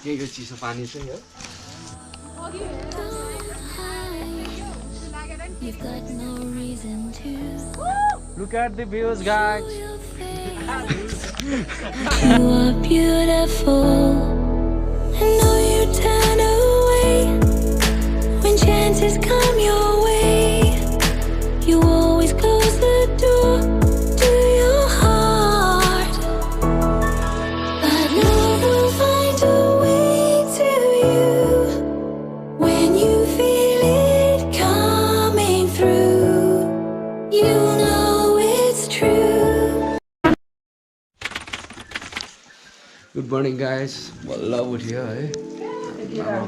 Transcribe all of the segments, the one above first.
यही हो चिसो पानी चाहिँ हो Look at the views, guys. You are beautiful. I know you turn away when chances come your way. You always close the door to your heart, but love will find a way to you when you feel it coming through. You know it's true. Good morning, guys. बल्ल उठ्यो है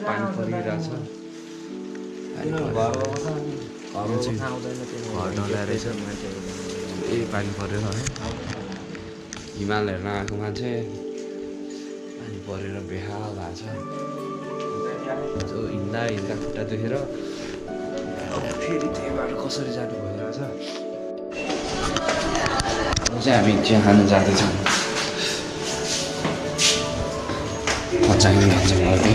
पानी परिरहेछ घर डलाएर यही पानी पऱ्यो है हिमाल हेर्न आएको मान्छे पानी परेर बेहाल भएको छ जो हिँड्दा हिँड्दा खुट्टा दुखेर अब फेरि त्यही बाटो कसरी जानु भइरहेछ अब चाहिँ हामी चिया खानु जाँदैछौँ पचाइदिनु भन्छ मलाई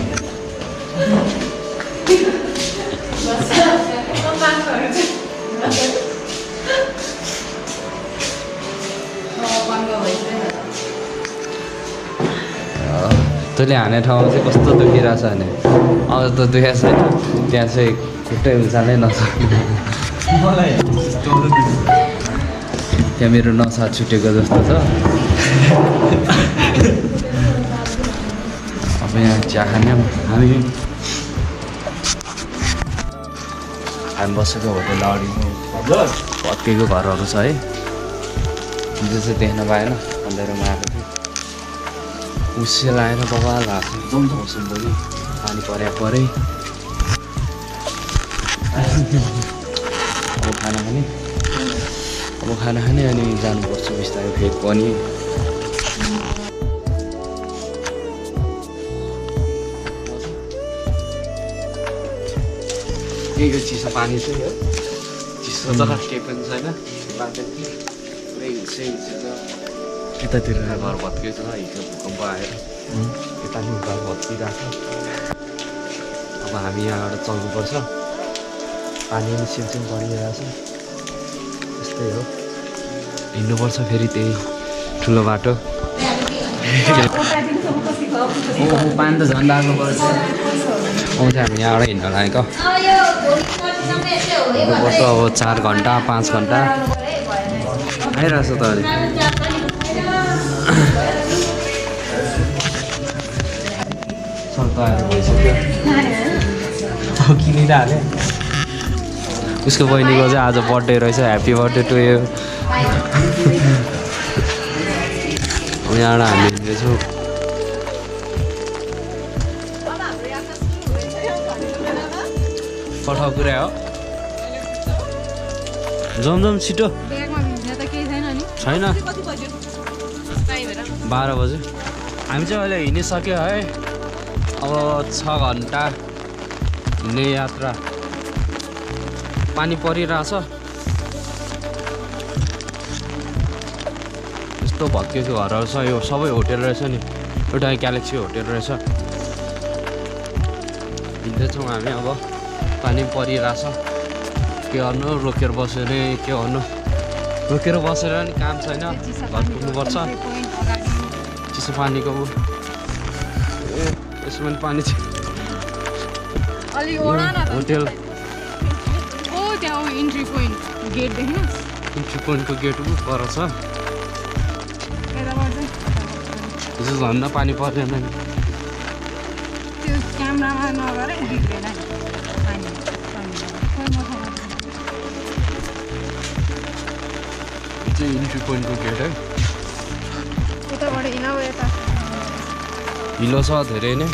तैँले हाने ठाउँमा चाहिँ कस्तो दुखिरहेछ भने अब त दुखेको छैन त्यहाँ चाहिँ खुट्टै उचाल्नै नसक्नु त्यहाँ मेरो नसा छुटेको जस्तो छ अब यहाँ चिया खाने हामी बसेको होटेल अगाडि भत्केको घरहरू छ है जो चाहिँ देख्न पाएन अन्धारोमा आएको थियो उसे लाएर बबाल भएको एकदम मौसमभरि पानी परे अब खाना खाने अनि जानुपर्छ बिस्तारै फेरि पनि यही हो चिसो पानी चाहिँ हो चिसो त केही पनि छैन बाटो पुरै हिँड्छै हिँड्छ यतातिर घर भत्किएको छ हिजो भूकम्प आएर यता नि घर भत्किरहेको अब हामी यहाँबाट चल्नुपर्छ पानी पनि सिमसिम परिरहेछ त्यस्तै हो हिँड्नुपर्छ फेरि त्यही ठुलो बाटो पानी त झन् लाग्नु पर्छ आउँछ हामी यहाँबाट हिँड्न लागेको हिँड्नुपर्छ अब 4 घन्टा 5 घन्टा आइरहेछ त अहिले सर्त आएर भइसक्यो किनिरहाल्यो उसको बहिनीको चाहिँ आज बर्थडे रहेछ ह्याप्पी बर्थडे टु यु यहाँबाट हामी हिँड्दैछौँ पठाउ कुरा हो जम छिटो छैन 12 बजे हामी चाहिँ अहिले हिँडिसक्यो है अब 6 घन्टा हिँड्ने यात्रा पानी परिरहेछ यस्तो भत्किएको घरहरू छ यो सबै होटेल रहेछ नि एउटा ग्यालेक्सी होटेल रहेछ हिँड्दैछौँ हामी अब पानी परिरहेछ के गर्नु रोकेर बस्यो अरे के गर्नु रोकेर बसेर नि काम छैन घर पुग्नुपर्छ चिसो पानीको यसमा पनि पानी छ होटेल इन्ट्री पोइन्टको गेट पर छ हिजो झन्डा पानी पर्दैन नि इन्ट्री पोइन्टको गेट है हिलो छ धेरै नै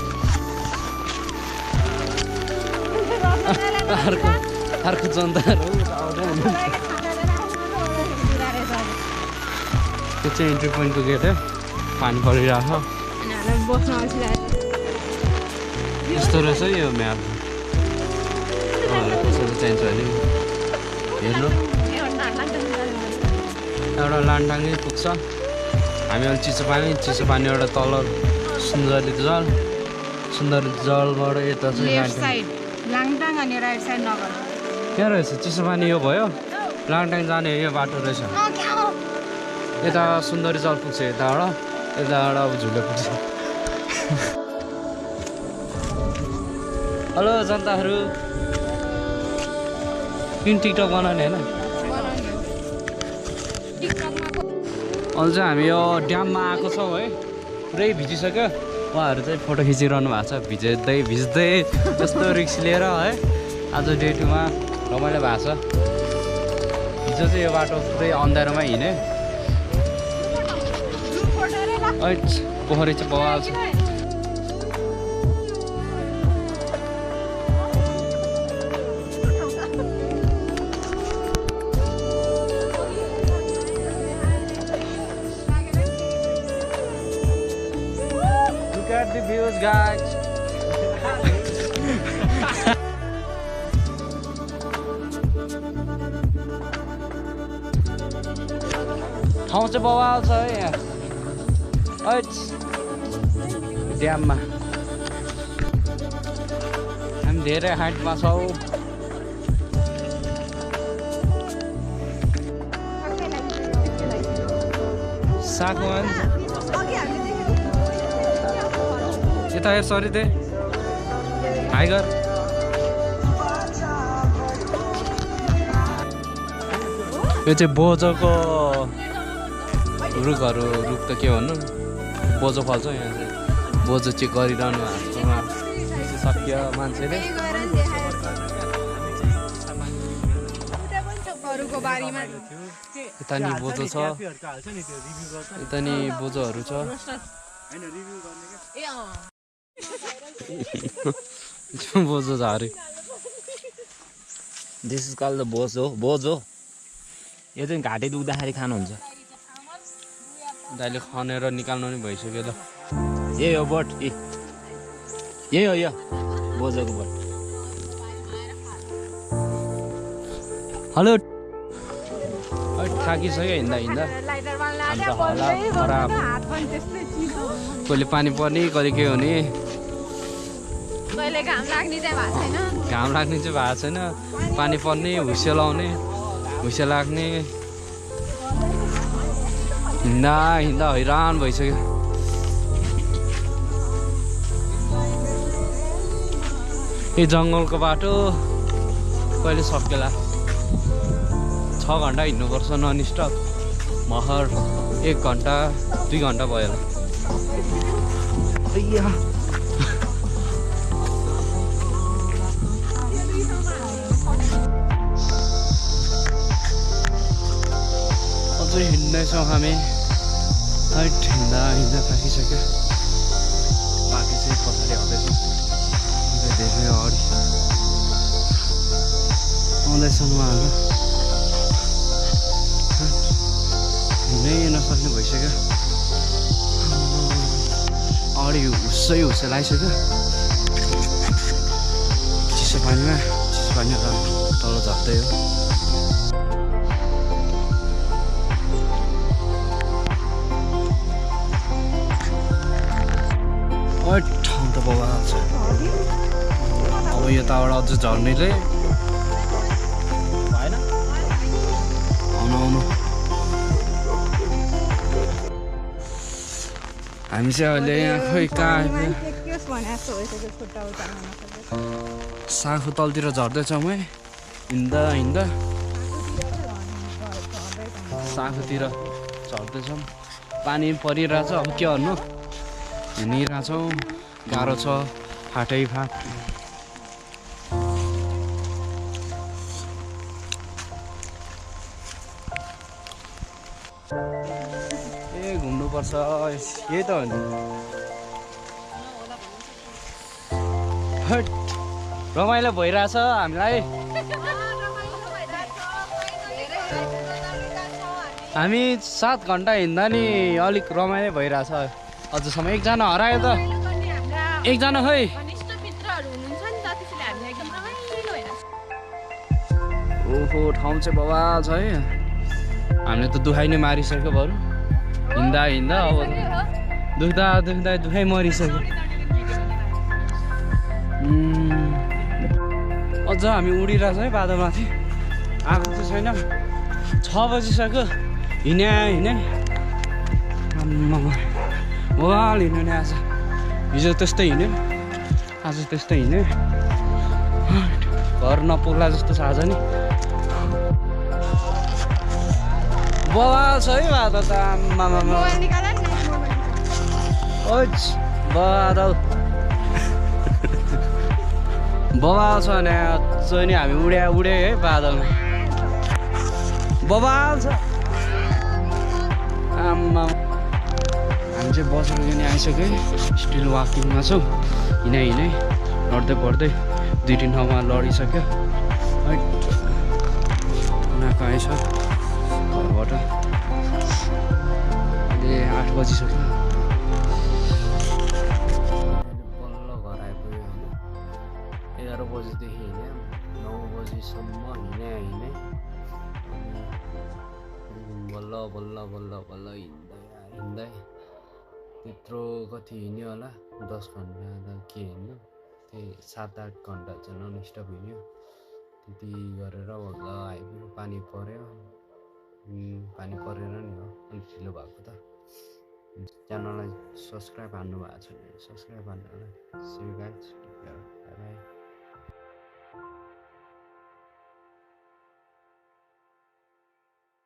अर्को जनताहरू आउँदैन त्यो चाहिँ इन्ट्री पोइन्टको गेट है पानी परिरहेको यस्तो रहेछ यो म्याप कसरी चाहिन्छ भने हेर्नु एउटा लान्टाङै पुग्छ। हामी अहिले चिसो पानी एउटा तल सुन्दरी जल सुन्दर जलबाट यता चाहिँ लेफ्ट साइड लाङटाङ अनि राइट साइड नगर के रहेछ चिसो पानी यो भयो लाङटाङ जाने यो बाटो रहेछ यता सुन्दरी जल पुग्छ यताबाट अब झुले पुग्छ हेलो जनताहरू किन टिकटक बनाउने होइन अहिले चाहिँ हामी यो ड्याममा आएको छौँ है पुरै भिजिसक्यो उहाँहरू चाहिँ फोटो खिचिरहनु भएको छ भिज्दै यस्तो रिक्स लिएर है आज डे 2 मा रमाइलो भएको छ हिजो चाहिँ यो बाटो पुरै अन्धारोमा हिँडेँ पोखरी चाहिँ बवाल छ Look at the views, guys. ठाउँ चाहिँ बवाल छ है यहाँ ड्याममा हामी धेरै हाइटमा छौँ सागवान यता हेर सरी दे टाइगर यो चाहिँ बोजोको रुख त के भन्नु बोजो फल्छ यहाँ चाहिँ बोजो चाहिँ गरिरहनु भएको सक्यो मान्छेले यता नि बोजो छ यता नि बोजोहरू छ बोजो छ अरे दिस इज कल्ड द बोजो यो चाहिँ घाँटी दुख्दाखेरि खानुहुन्छ दाइले खनेर निकाल्नु नि भइसक्यो ल यही हो बोट यही हो यो बोजोको बोट हेलो थाकिसक्यो हिँड्दा अन्त होला खराब कहिले पानी पर्ने कहिले के हुने घाम लाग्ने चाहिँ भएको छैन पानी पर्ने हुस्से लाउने हुस्से लाग्ने हिँड्दा हैरान भइसक्यो यो जङ्गलको बाटो कहिले सकेला 6 घन्टा हिँड्नुपर्छ नन स्टप महर 1 घन्टा 2 घन्टा भयो अझै हिँड्दैछौँ हामी हिँड्दा थाकिसक्यो बाँकी चाहिँ पछाडि आउँदैछौँ धेरै अगाडि आउँदैछन् उहाँहरू हिँड्नै नसक्ने भइसक्यो अगाडि हुस्सै लगाइसक्यो चिसो पानीमा तल झर्दै हो ठाउँ त बवाल छ अब यताबाट अझ झर्नेले भएन आउनु हामी चाहिँ अहिले यहाँ खोइ कहाँ साखु तलतिर झर्दैछौँ है हिँड्दा साखुतिर झर्दैछौँ पानी परिरहेछ अब के गर्नु हिँडिरहेछौँ गाह्रो छ फाटै फाट घुम्नुपर्छ यही त हो नि रमाइलो भइरहेछ हामीलाई हामी 7 घन्टा हिँड्दा नि अलिक रमाइलो भइरहेछ अझसम्म एकजना हरायो त एकजना खै ओहो ठाउँ चाहिँ बवाल छ है हामीले त दुखाइ नै मारिसक्यो बरु हिँड्दा अब दुखाइ मरिसक्यो अझ हामी उडिरहेछ है बादलमाथि आएको चाहिँ छैन 6 बजिसक्यो हिँडे वाल हिँड्यो नि आज हिजो त्यस्तै हिँड्यो आज त्यस्तै हिँड्यो घर नपुग्ला जस्तो छ आज नि बवाल छ है बादल त आम्मामा बादल बवाल छ भने अझै नि हामी उडे है बादलमा बवाल छ आम्मा हामी चाहिँ बसेर पनि आइसक्यो स्टिल वाकिङमा छौँ हिँडै लड्दै बढ्दै 2-3 ठाउँमा लडिसक्यो है उनीहरूको आइछ घरबाट अहिले 8 बजिसक्यो बल्ल घर आइपुग्यो 11 बजीदेखि हिँड्यो 9 बजीसम्म हिँडे बल्ल हिँड्दै त्यत्रो कति हिँड्यो होला 10 घन्टा त के हिँड्नु त्यही 7-8 घन्टा चाहिँ नन स्टप हिँड्यो त्यति गरेर बल्ल आइपुग्यो पानी परेर नि हो अनि ढिलो भएको त च्यानललाई सब्सक्राइब हान्नु भएको छ भने सब्सक्राइब हान्नुलाई see you guys bye by